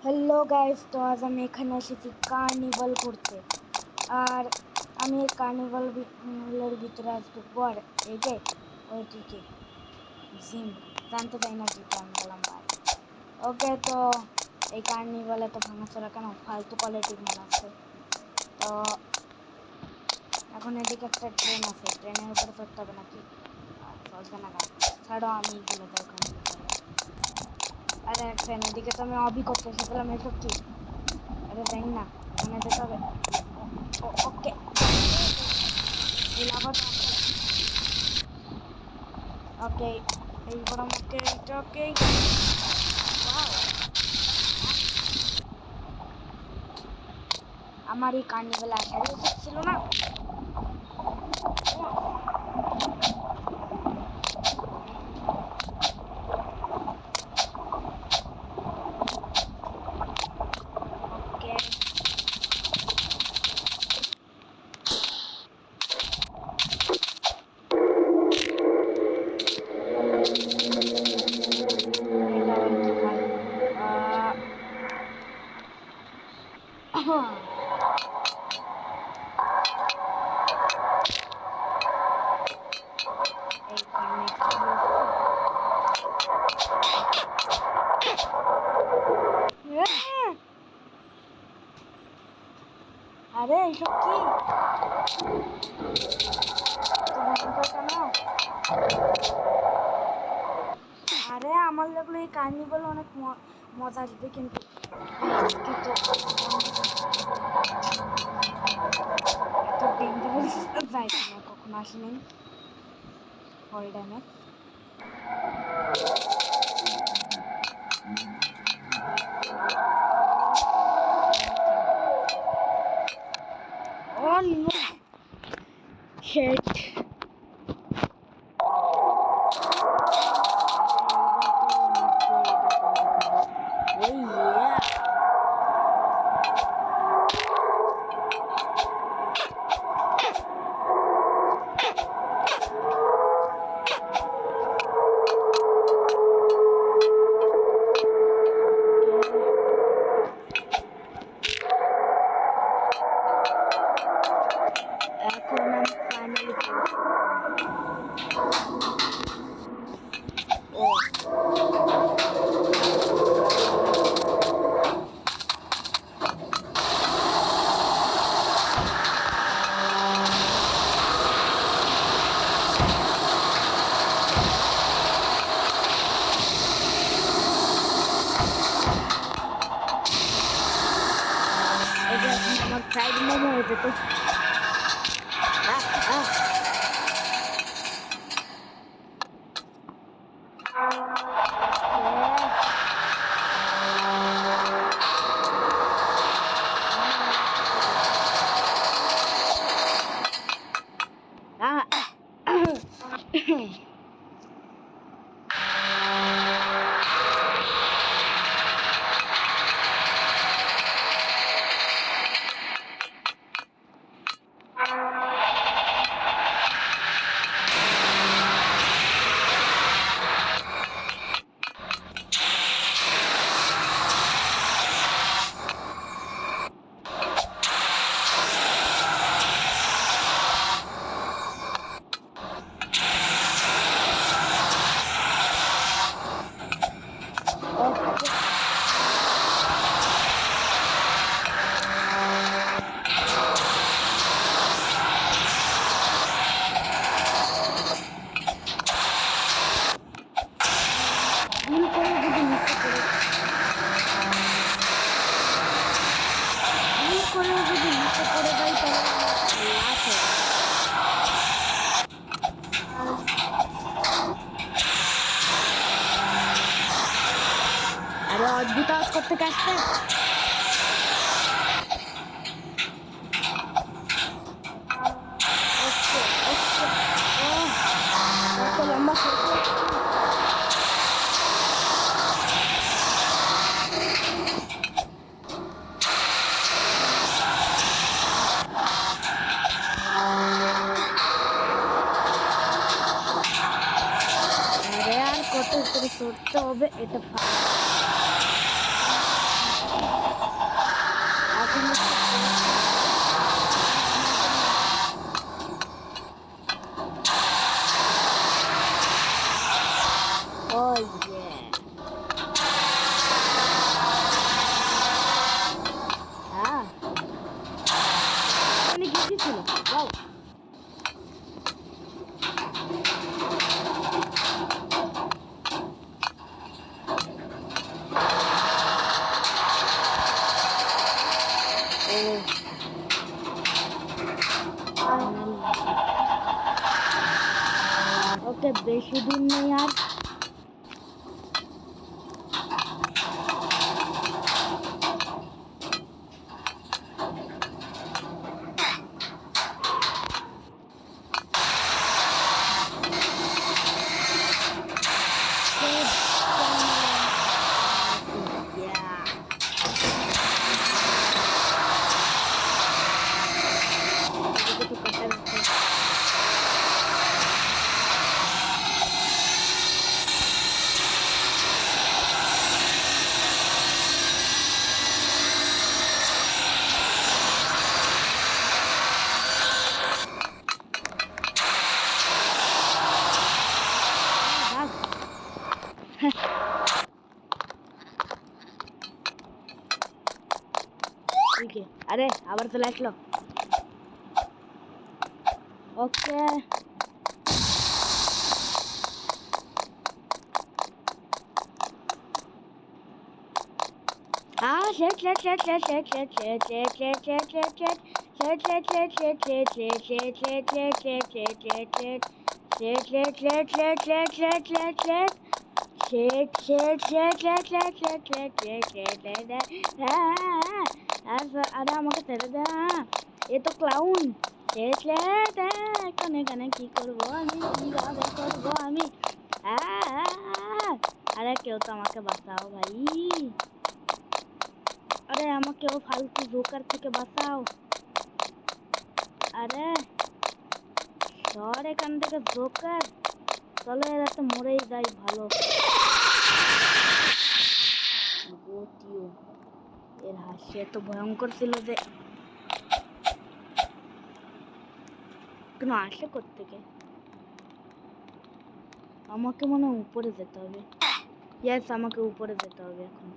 Hello guys, তো আজ আমি এখানে এসেছি কার্নিভাল করতে। আর আমি এই কার্নিভালের ভিতরে আসবো পর এই যে ওইদিকে জিম জানতে চাই না যেটা আমি বললাম ভাই। ওকে, তো এই কার্নিভালে তো ভাঙাচোরা কেন, ফালতু কোয়ালিটির মাল আছে। তো এখন এদিকে একটা ট্রেন আছে, ট্রেনের উপরে চড়তে হবে নাকি? চলছে না কেন? ছাড়ো, আমি বলে যাই ওখানে ভিতরে। আরে ট্রেন ওদিকে তো আমি অবি করতে এসেছিলাম, এসব কি? আরে যাই না, ওখানে যেতে হবে। ওকে, এই লাভাটা ওকে, এইবার আমাকে এটাকে আমার এই কার্নিভেলে আসারই উচিত ছিল না। ওকে, এটা আবার কি ভাই? এইখানে কি আরে এইসব কি? তো ভয়ঙ্কর কেন? আরে আমার লাগলো এই কার্নিভাল অনেক মজা আসবে, কিন্তু কিন্তু এত ডেঞ্জারাস যাই না, কখনো আসেনি। ফল damage. Oh no! Shit! Oh yeah! এখন আমি ফাইনালি ও এই যে এখন আমার ফ্রাইড মোমো হয়ে যেত। ভুল করে যদি নিচে পড়ে ভুল করে যদি নিচে পড়ে যাই তাহলে লাভ হবে। আরে অদ্ভুত আওয়াজ করতে কাজটা ওকে ওকে কত লম্বা আরে আর কত উপরে চড়তে হবে এটা ওকে বেশি দূর নেই আর। अरे आवर चला আসলো ওকে shit আরে আমাকে ছেড়ে দে এ তো ক্লাউন কানে কানে কি করবো আমি কিভাবে করবো আমি আরে কেউ তো আমাকে বাঁচাও ভাই আরে আমাকে ও ফালতু জোকার থেকে বাঁচাও আরে সর এখান থেকে জোকার চলো এর একটা মরেই যাই ভালো এর হাসি এত ভয়ঙ্কর ছিল যে কেন আসে কোত্থেকে আমাকে মনে হয় উপরে যেতে হবে ইয়েস আমাকে উপরে যেতে হবে এখন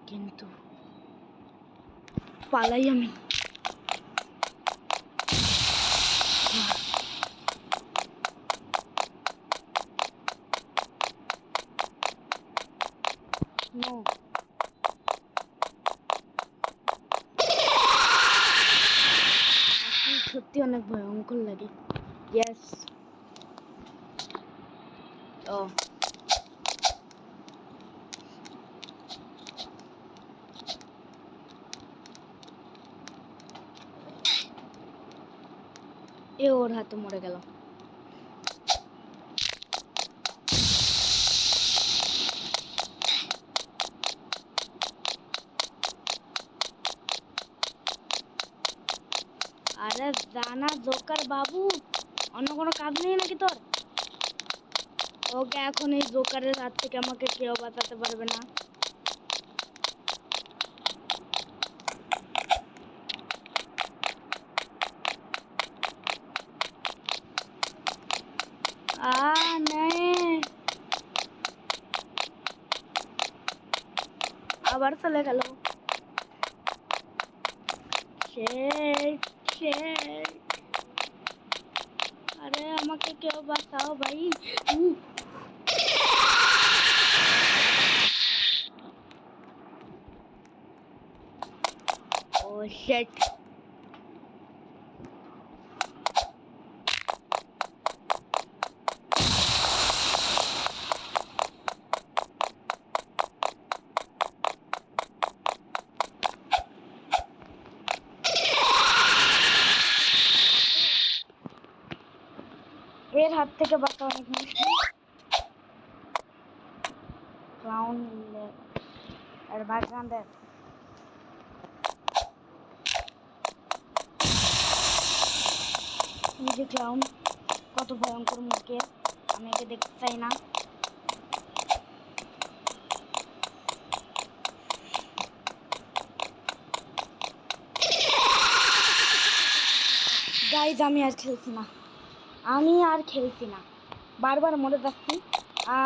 কিন্তু পালাই আমি নো সত্যি অনেক ভয়ঙ্কর লাগে ইয়েস ও এ ওর হাতে মরে গেল আরে জানা জোকার বাবু অন্য কোনো কাজ নেই নাকি তোর ওকে এখন এই জোকারের হাত থেকে আমাকে কেউ বাঁচাতে পারবে না আবার চলে গেল আরে আমাকে কেউ বাঁচাও ভাই ও শিট এর হাত থেকে বাঁচা অনেক মুশকিল ক্লাউন আর ব্যাকগ্রাউন্ডে এই যে ক্লাউন কত ভয়ঙ্কর মুখে আমি একে দেখতে চাই না গাইজ আমি আর খেলছি না বারবার মরে যাচ্ছি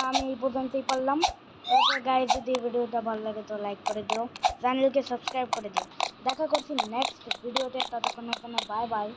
আমি এই পর্যন্তই পারলাম ওকে গাইজ যদি ভিডিওটা ভালো লাগে তো লাইক করে দিও চ্যানেলকে সাবস্ক্রাইব করে দিও দেখা করছি নেক্সট ভিডিওতে ততক্ষণের জন্য বাই বাই